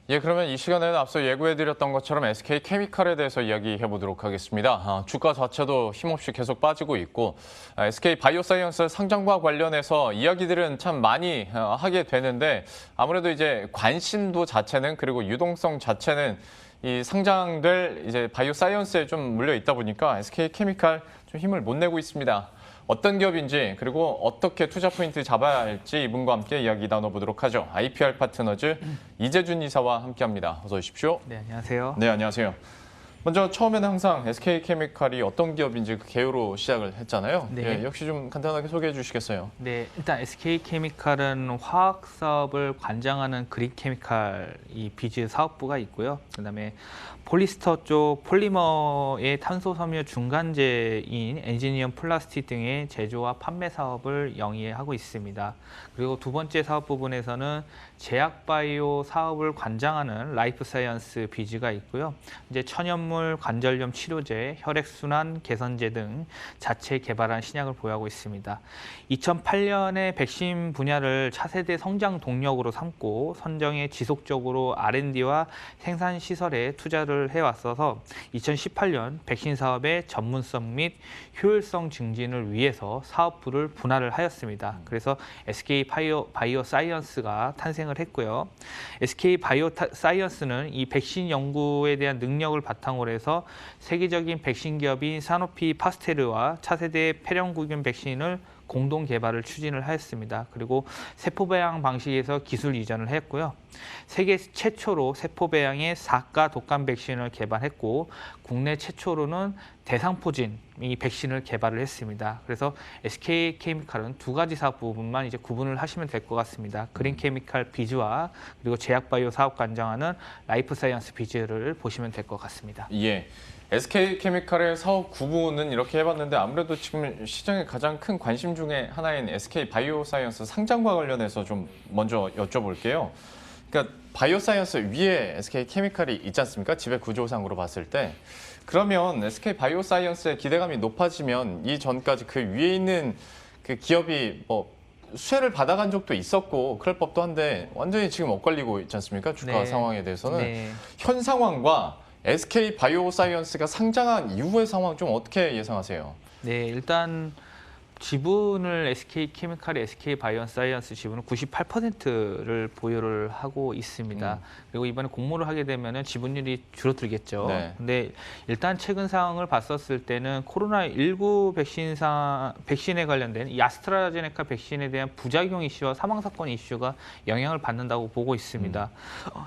예, 그러면 이 시간에는 앞서 예고해드렸던 것처럼 SK케미칼에 대해서 이야기해보도록 하겠습니다. 주가 자체도 힘없이 계속 빠지고 있고 SK바이오사이언스 상장과 관련해서 이야기들은 참 많이 하게 되는데 아무래도 이제 관심도 자체는 그리고 유동성 자체는 이 상장될 이제 바이오사이언스에 좀 물려 있다 보니까 SK케미칼 좀 힘을 못 내고 있습니다. 어떤 기업인지 그리고 어떻게 투자 포인트 잡아야 할지 이분과 함께 이야기 나눠보도록 하죠. IPR 파트너즈 이재준 이사와 함께합니다. 어서 오십시오. 네, 안녕하세요. 네, 안녕하세요. 먼저 처음에는 항상 SK케미칼이 어떤 기업인지 그 개요로 시작을 했잖아요. 네. 예, 역시 좀 간단하게 소개해 주시겠어요? 네, 일단 SK케미칼은 화학 사업을 관장하는 그린케미칼 이 비즈 사업부가 있고요. 그다음에 폴리스터 쪽 폴리머의 탄소 섬유 중간재인 엔지니어 플라스틱 등의 제조와 판매 사업을 영위하고 있습니다. 그리고 두 번째 사업 부분에서는 제약 바이오 사업을 관장하는 라이프 사이언스 비즈가 있고요. 이제 천연물 관절염 치료제, 혈액순환 개선제 등 자체 개발한 신약을 보유하고 있습니다. 2008년에 백신 분야를 차세대 성장 동력으로 삼고 선정에 지속적으로 R&D와 생산 시설에 투자를 해왔어서 2018년 백신 사업의 전문성 및 효율성 증진을 위해서 사업부를 분할을 하였습니다. 그래서 SK 바이오 사이언스가 탄생을 했고요. SK 바이오 사이언스는 이 백신 연구에 대한 능력을 바탕으로 해서 세계적인 백신 기업인 사노피 파스테르와 차세대 폐렴구균 백신을 공동 개발을 추진을 하였습니다. 그리고 세포 배양 방식에서 기술 이전을 했고요. 세계 최초로 세포 배양의 4가 독감 백신을 개발했고 국내 최초로는 대상포진 이 백신을 개발을 했습니다. 그래서 SK케미칼은 두 가지 사업 부분만 이제 구분을 하시면 될 것 같습니다. 그린케미칼 비즈와 그리고 제약바이오 사업 관장하는 라이프사이언스 비즈를 보시면 될 것 같습니다. 예. SK케미칼의 사업 구분은 이렇게 해봤는데 아무래도 지금 시장의 가장 큰 관심 중에 하나인 SK바이오사이언스 상장과 관련해서 좀 먼저 여쭤볼게요. 그러니까 바이오사이언스 위에 SK케미칼이 있지 않습니까? 지배 구조상으로 봤을 때. 그러면 SK바이오사이언스의 기대감이 높아지면 이 전까지 그 위에 있는 그 기업이 뭐 수혜를 받아간 적도 있었고 그럴 법도 한데 완전히 지금 엇갈리고 있지 않습니까? 주가 네. 상황에 대해서는. 네. 현 상황과 SK바이오사이언스가 상장한 이후의 상황 좀 어떻게 예상하세요? 네, 일단 지분을 SK케미칼의 SK바이오사이언스 지분은 98%를 보유를 하고 있습니다. 그리고 이번에 공모를 하게 되면 지분율이 줄어들겠죠. 네. 근데 일단 최근 상황을 봤었을 때는 코로나19 백신에 관련된 이 아스트라제네카 백신에 대한 부작용 이슈와 사망 사건 이슈가 영향을 받는다고 보고 있습니다.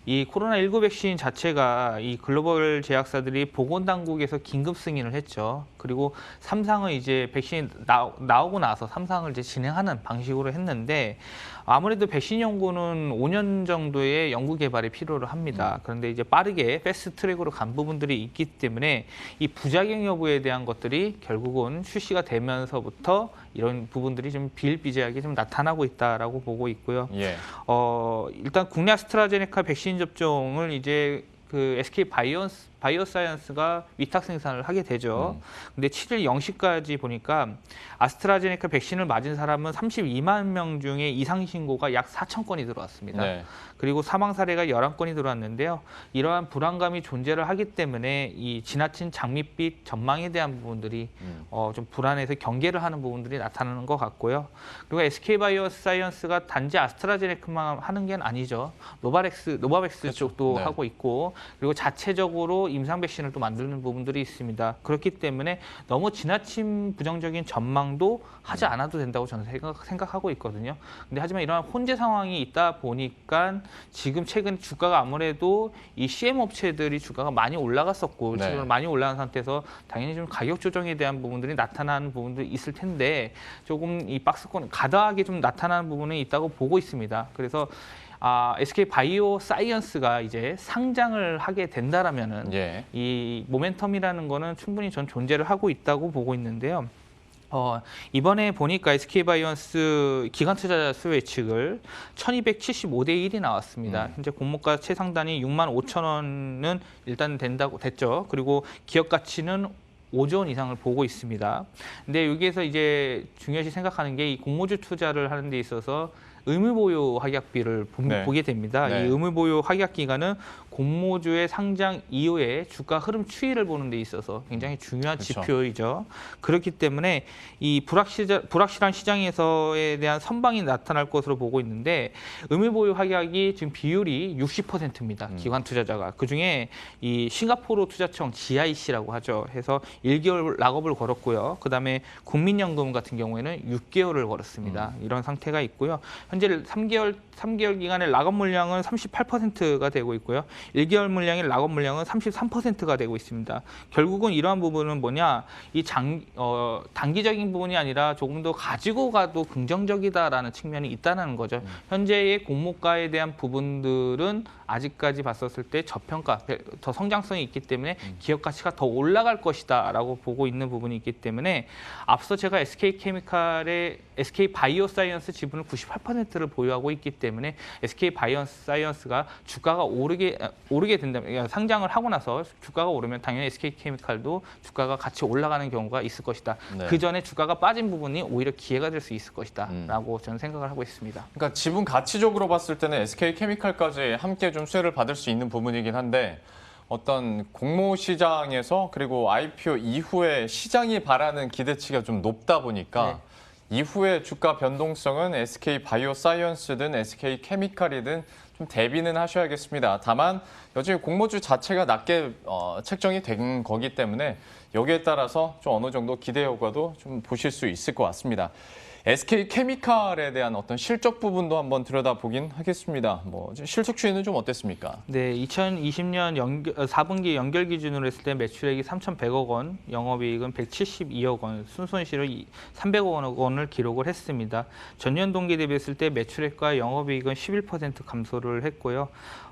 이 코로나19 백신 자체가 이 글로벌 제약사들이 보건당국에서 긴급 승인을 했죠. 그리고 3상은 이제 백신이 나오고 나서 3상을 이제 진행하는 방식으로 했는데 아무래도 백신 연구는 5년 정도의 연구 개발이 필요를 합니다. 그런데 이제 빠르게 패스트 트랙으로 간 부분들이 있기 때문에 이 부작용 여부에 대한 것들이 결국은 출시가 되면서부터 이런 부분들이 좀 비일비재하게 좀 나타나고 있다라고 보고 있고요. 예. 일단 국내 아스트라제네카 백신 접종을 이제 그 SK 바이오사이언스가 위탁 생산을 하게 되죠. 근데 7일 0시까지 보니까 아스트라제네카 백신을 맞은 사람은 32만 명 중에 이상 신고가 약 4천 건이 들어왔습니다. 네. 그리고 사망 사례가 11건이 들어왔는데요. 이러한 불안감이 존재를 하기 때문에 이 지나친 장밋빛 전망에 대한 부분들이 좀 불안해서 경계를 하는 부분들이 나타나는 것 같고요. 그리고 SK 바이오사이언스가 단지 아스트라제네카만 하는 게 아니죠. 노바백스 그렇죠. 쪽도 네. 하고 있고 그리고 자체적으로 임상 백신을 또 만드는 부분들이 있습니다. 그렇기 때문에 너무 지나친 부정적인 전망도 하지 않아도 된다고 저는 생각하고 있거든요. 근데 하지만 이러한 혼재 상황이 있다 보니까 지금 최근 주가가 아무래도 이 CM 업체들이 주가가 많이 올라갔었고 네. 지금 많이 올라간 상태에서 당연히 좀 가격 조정에 대한 부분들이 나타나는 부분들이 있을 텐데 조금 이 박스권 가다하게 좀 나타나는 부분이 있다고 보고 있습니다. 그래서 SK 바이오 사이언스가 이제 상장을 하게 된다라면은 예. 이 모멘텀이라는 거는 충분히 전 존재를 하고 있다고 보고 있는데요. 이번에 보니까 SK바이오스 기관투자자 수요 예측을 1275대 1이 나왔습니다. 현재 공모가 최상단이 6만 5천 원은 일단 됐죠. 그리고 기업 가치는 5조 원 이상을 보고 있습니다. 근데 여기에서 이제 중요시 생각하는 게 이 공모주 투자를 하는 데 있어서 의무보유 확약비를 네. 보게 됩니다. 네. 이 의무보유 확약 기간은 공모주의 상장 이후에 주가 흐름 추이를 보는 데 있어서 굉장히 중요한 그렇죠. 지표이죠. 그렇기 때문에 이 불확실한 시장에서에 대한 선방이 나타날 것으로 보고 있는데 의무보유 확약이 지금 비율이 60%입니다. 기관 투자자가. 그중에 이 싱가포르 투자청 GIC라고 하죠. 해서 1개월 락업을 걸었고요. 그다음에 국민연금 같은 경우에는 6개월을 걸었습니다. 이런 상태가 있고요. 현재 3개월 기간의 락업 물량은 38%가 되고 있고요. 1개월 물량의 락업 물량은 33%가 되고 있습니다. 결국은 이러한 부분은 뭐냐? 이 단기적인 부분이 아니라 조금 더 가지고 가도 긍정적이다라는 측면이 있다는 거죠. 현재의 공모가에 대한 부분들은 아직까지 봤었을 때 저평가, 더 성장성이 있기 때문에 기업 가치가 더 올라갈 것이다라고 보고 있는 부분이 있기 때문에 앞서 제가 SK케미칼의 SK바이오사이언스 지분을 98%를 보유하고 있기 때문에 SK바이오사이언스가 주가가 오르게 된다면, 상장을 하고 나서 주가가 오르면 당연히 SK케미칼도 주가가 같이 올라가는 경우가 있을 것이다. 네. 그 전에 주가가 빠진 부분이 오히려 기회가 될 수 있을 것이다라고 저는 생각을 하고 있습니다. 그러니까 지분 가치적으로 봤을 때는 SK케미칼까지 함께 좀 수혜를 받을 수 있는 부분이긴 한데 어떤 공모 시장에서 그리고 IPO 이후에 시장이 바라는 기대치가 좀 높다 보니까 이후에 주가 변동성은 SK바이오사이언스든 SK케미칼이든 좀 대비는 하셔야겠습니다. 다만 여전히 공모주 자체가 낮게 책정이 된 거기 때문에 여기에 따라서 좀 어느 정도 기대 효과도 좀 보실 수 있을 것 같습니다. SK케미칼에 대한 어떤 실적 부분도 한번 들여다보긴 하겠습니다. 실적 추이는 좀 어땠습니까? 네, 2020년 4분기 연결 기준으로 했을 때 매출액이 3,100억 원, 영업이익은 172억 원, 순손실을 300억 원을 기록을 했습니다. 전년 동기 대비했을 때 매출액과 영업이익은 11% 감소를 했고요.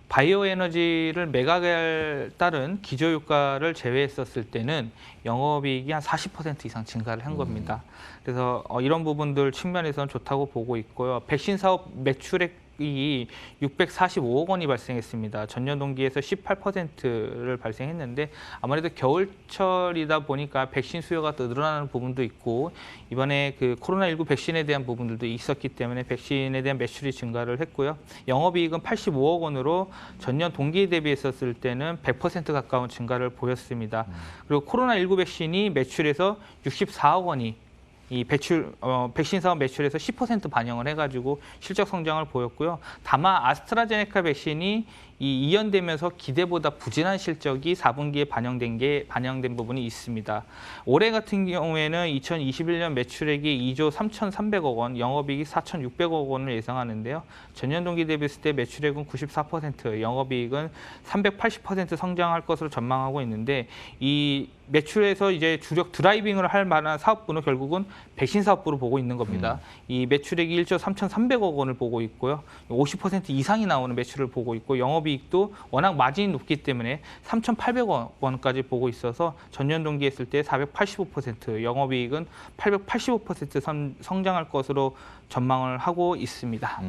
바이오 에너지를 매각에 따른 기저효과를 제외했었을 때는 영업이익이 한 40% 이상 증가를 한 겁니다. 그래서 이런 부분들 측면에서는 좋다고 보고 있고요. 백신 사업 매출액이 645억 원이 발생했습니다. 전년 동기에서 18%를 발생했는데 아무래도 겨울철이다 보니까 백신 수요가 또 늘어나는 부분도 있고 이번에 그 코로나19 백신에 대한 부분들도 있었기 때문에 백신에 대한 매출이 증가를 했고요. 영업이익은 85억 원으로 전년 동기 대비했었을 때는 100% 가까운 증가를 보였습니다. 그리고 코로나19 백신이 매출에서 64억 원이 이 백신 사업 매출에서 10% 반영을 해가지고 실적 성장을 보였고요. 다만 아스트라제네카 백신이 이연되면서 기대보다 부진한 실적이 4분기에 반영된 부분이 있습니다. 올해 같은 경우에는 2021년 매출액이 2조 3,300억 원, 영업이익이 4,600억 원을 예상하는데요. 전년 동기 대비했을 때 매출액은 94%, 영업이익은 380% 성장할 것으로 전망하고 있는데 이 매출에서 이제 주력 드라이빙을 할 만한 사업부는 결국은 백신 사업부로 보고 있는 겁니다. 이 매출액이 1조 3,300억 원을 보고 있고요. 50% 이상이 나오는 매출을 보고 있고 영업이익도 워낙 마진이 높기 때문에 3,800억 원까지 보고 있어서 전년 동기 했을 때 485%, 영업이익은 885% 성장할 것으로 전망을 하고 있습니다.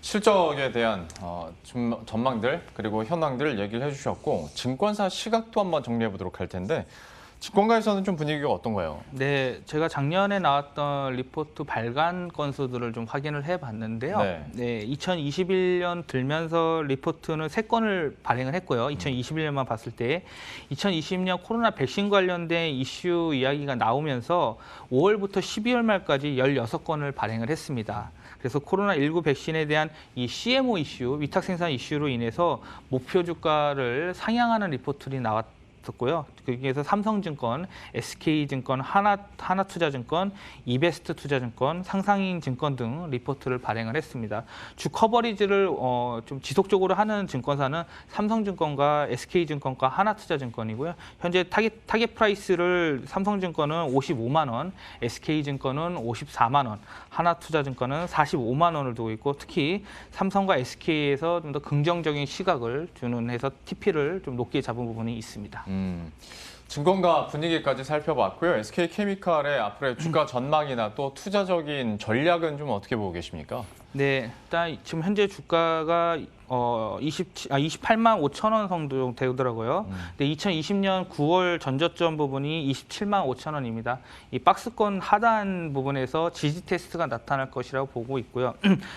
실적에 대한 전망들 그리고 현황들 얘기를 해주셨고 증권사 시각도 한번 정리해 보도록 할 텐데 증권가에서는 좀 분위기가 어떤가요? 네, 제가 작년에 나왔던 리포트 발간 건수들을 좀 확인을 해봤는데요. 네, 2021년 들면서 리포트는 3건을 발행을 했고요. 2021년만 봤을 때 2020년 코로나 백신 관련된 이슈 이야기가 나오면서 5월부터 12월 말까지 16건을 발행을 했습니다. 그래서 코로나19 백신에 대한 이 CMO 이슈, 위탁 생산 이슈로 인해서 목표 주가를 상향하는 리포트들이 나왔었고요. 거기에서 삼성증권, SK증권, 하나투자증권, 이베스트 투자증권, 상상인증권 등 리포트를 발행을 했습니다. 주 커버리지를 좀 지속적으로 하는 증권사는 삼성증권과 SK증권과 하나투자증권이고요. 현재 타겟 프라이스를 삼성증권은 55만 원, SK증권은 54만 원, 하나투자증권은 45만 원을 두고 있고 특히 삼성과 SK에서 좀 더 긍정적인 시각을 주는 해서 TP를 좀 높게 잡은 부분이 있습니다. 증권가 분위기까지 살펴봤고요. SK케미칼의 앞으로의 주가 전망이나 또 투자적인 전략은 좀 어떻게 보고 계십니까? 네, 일단 지금 현재 주가가 28만 5천 원 정도 되더라고요. 근데 2020년 9월 전저점 부분이 27만 5천 원입니다. 이 박스권 하단 부분에서 지지 테스트가 나타날 것이라고 보고 있고요.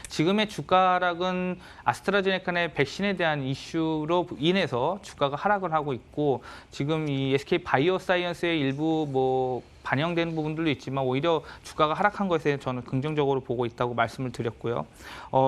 지금의 주가 하락은 아스트라제네카 의 백신에 대한 이슈로 인해서 주가가 하락을 하고 있고, 지금 이 SK 바이오사이언스의 일부 뭐 반영되는 부분들도 있지만 오히려 주가가 하락한 것에 저는 긍정적으로 보고 있다고 말씀을 드렸고요.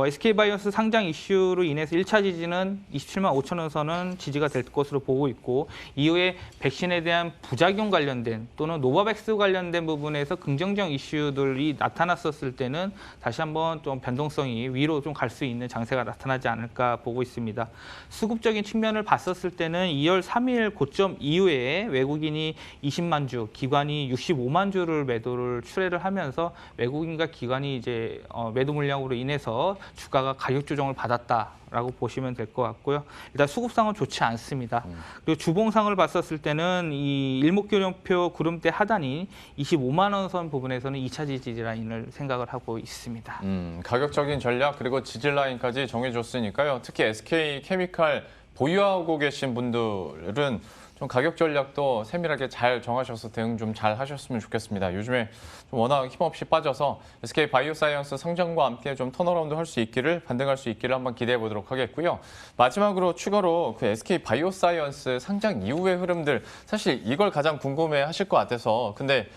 SK바이오스 상장 이슈로 인해서 1차 지지는 27만 5천 원 선은 지지가 될 것으로 보고 있고, 이후에 백신에 대한 부작용 관련된 또는 노바백스 관련된 부분에서 긍정적 이슈들이 나타났었을 때는 다시 한번 좀 변동성이 위로 좀 갈 수 있는 장세가 나타나지 않을까 보고 있습니다. 수급적인 측면을 봤었을 때는 2월 3일 고점 이후에 외국인이 20만 주, 기관이 65만 주를 매도를 출회를 하면서 외국인과 기관이 이제 매도 물량으로 인해서 주가가 가격 조정을 받았다라고 보시면 될 것 같고요. 일단 수급상은 좋지 않습니다. 그리고 주봉상을 봤었을 때는 이 일목균형표 구름대 하단이 25만 원 선 부분에서는 2차 지지 라인을 생각을 하고 있습니다. 가격적인 전략 그리고 지지 라인까지 정해줬으니까요. 특히 SK케미칼 보유하고 계신 분들은 좀 가격 전략도 세밀하게 잘 정하셔서 대응 좀 잘 하셨으면 좋겠습니다. 요즘에 좀 워낙 힘없이 빠져서 SK 바이오사이언스 상장과 함께 좀 턴어라운드 할 수 있기를, 반등할 수 있기를 한번 기대해 보도록 하겠고요. 마지막으로 추가로 그 SK 바이오사이언스 상장 이후의 흐름들, 사실 이걸 가장 궁금해 하실 것 같아서, 근데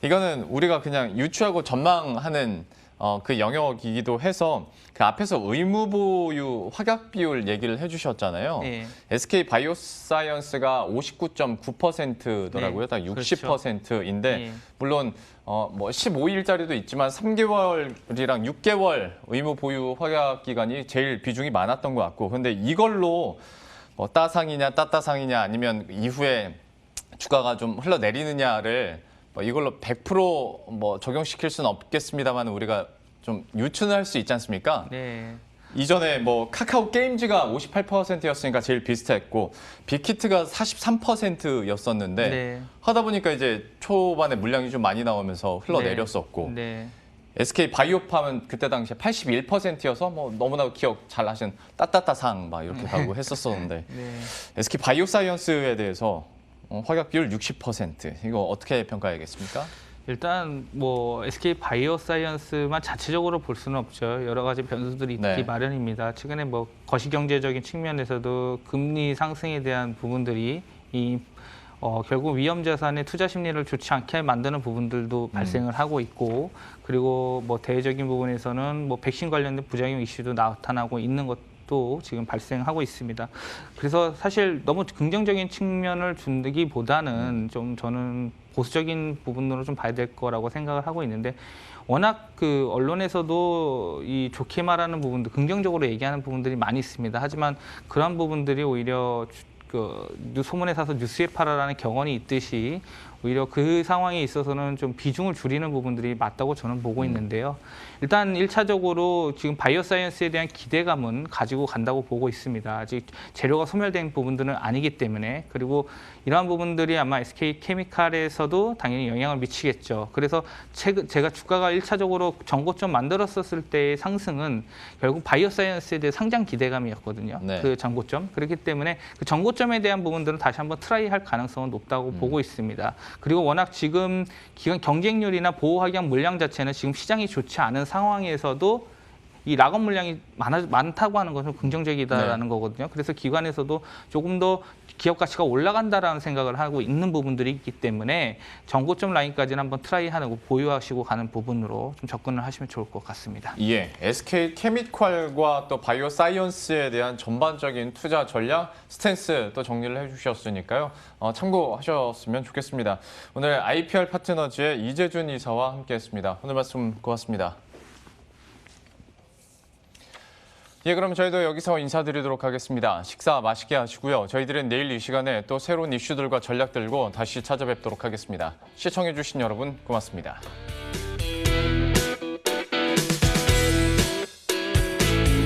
이거는 우리가 그냥 유추하고 전망하는 그 영역이기도 해서 그 앞에서 의무 보유 확약 비율 얘기를 해주셨잖아요. 네. SK 바이오사이언스가 59.9%더라고요. 네, 딱 60%인데 네. 물론 뭐 15일짜리도 있지만 3개월이랑 6개월 의무 보유 확약 기간이 제일 비중이 많았던 것 같고, 근데 이걸로 뭐 따상이냐 따따상이냐 아니면 이후에 주가가 좀 흘러내리느냐를 뭐 이걸로 100% 적용시킬 수는 없겠습니다만 우리가 좀 유추는 할 수 있지 않습니까? 네. 이전에 뭐 카카오 게임즈가 58%였으니까 제일 비슷했고 빅히트가 43%였었는데 네. 하다 보니까 이제 초반에 물량이 좀 많이 나오면서 흘러내렸었고, 네. SK 바이오팜은 그때 당시에 81%여서 뭐 너무나 기억 잘 하신 따따따상 막 이렇게 가고 했었었는데 네. SK 바이오사이언스에 대해서 확약 비율 60%, 이거 어떻게 평가해야겠습니까? 일단 뭐 SK 바이오사이언스만 자체적으로 볼 수는 없죠. 여러 가지 변수들이 있기 네. 마련입니다. 최근에 뭐 거시경제적인 측면에서도 금리 상승에 대한 부분들이 결국 위험자산의 투자 심리를 좋지 않게 만드는 부분들도 발생을 하고 있고, 그리고 뭐 대외적인 부분에서는 뭐 백신 관련된 부작용 이슈도 나타나고 있는 것도 지금 발생하고 있습니다. 그래서 사실 너무 긍정적인 측면을 준다기보다는 좀 저는 보수적인 부분으로 좀 봐야 될 거라고 생각을 하고 있는데, 워낙 그 언론에서도 이 좋게 말하는 부분도 긍정적으로 얘기하는 부분들이 많이 있습니다. 하지만 그런 부분들이 오히려 소문에 사서 뉴스에 팔아라는 격언이 있듯이 오히려 그 상황에 있어서는 좀 비중을 줄이는 부분들이 맞다고 저는 보고 있는데요. 일단 1차적으로 지금 바이오사이언스에 대한 기대감은 가지고 간다고 보고 있습니다. 아직 재료가 소멸된 부분들은 아니기 때문에, 그리고 이러한 부분들이 아마 SK케미칼에서도 당연히 영향을 미치겠죠. 그래서 제가 주가가 1차적으로 전고점 만들었었을 때의 상승은 결국 바이오사이언스에 대해 상장 기대감이었거든요. 네. 그 전고점. 그렇기 때문에 그 전고점에 대한 부분들은 다시 한번 트라이할 가능성은 높다고 보고 있습니다. 그리고 워낙 지금 기관 경쟁률이나 보호확약 물량 자체는 지금 시장이 좋지 않은 상황에서도 이 락업 물량이 많다고 하는 것은 긍정적이다라는 거거든요. 그래서 기관에서도 조금 더 기업 가치가 올라간다라는 생각을 하고 있는 부분들이 있기 때문에 전고점 라인까지는 한번 트라이하고 보유하시고 가는 부분으로 좀 접근을 하시면 좋을 것 같습니다. 예, SK케미칼과 또 바이오사이언스에 대한 전반적인 투자 전략, 스탠스 또 정리를 해주셨으니까요. 참고하셨으면 좋겠습니다. 오늘 IPR 파트너즈의 이재준 이사와 함께했습니다. 오늘 말씀 고맙습니다. 예, 그럼 저희도 여기서 인사드리도록 하겠습니다. 식사 맛있게 하시고요. 저희들은 내일 이 시간에 또 새로운 이슈들과 전략 들고 다시 찾아뵙도록 하겠습니다. 시청해주신 여러분 고맙습니다.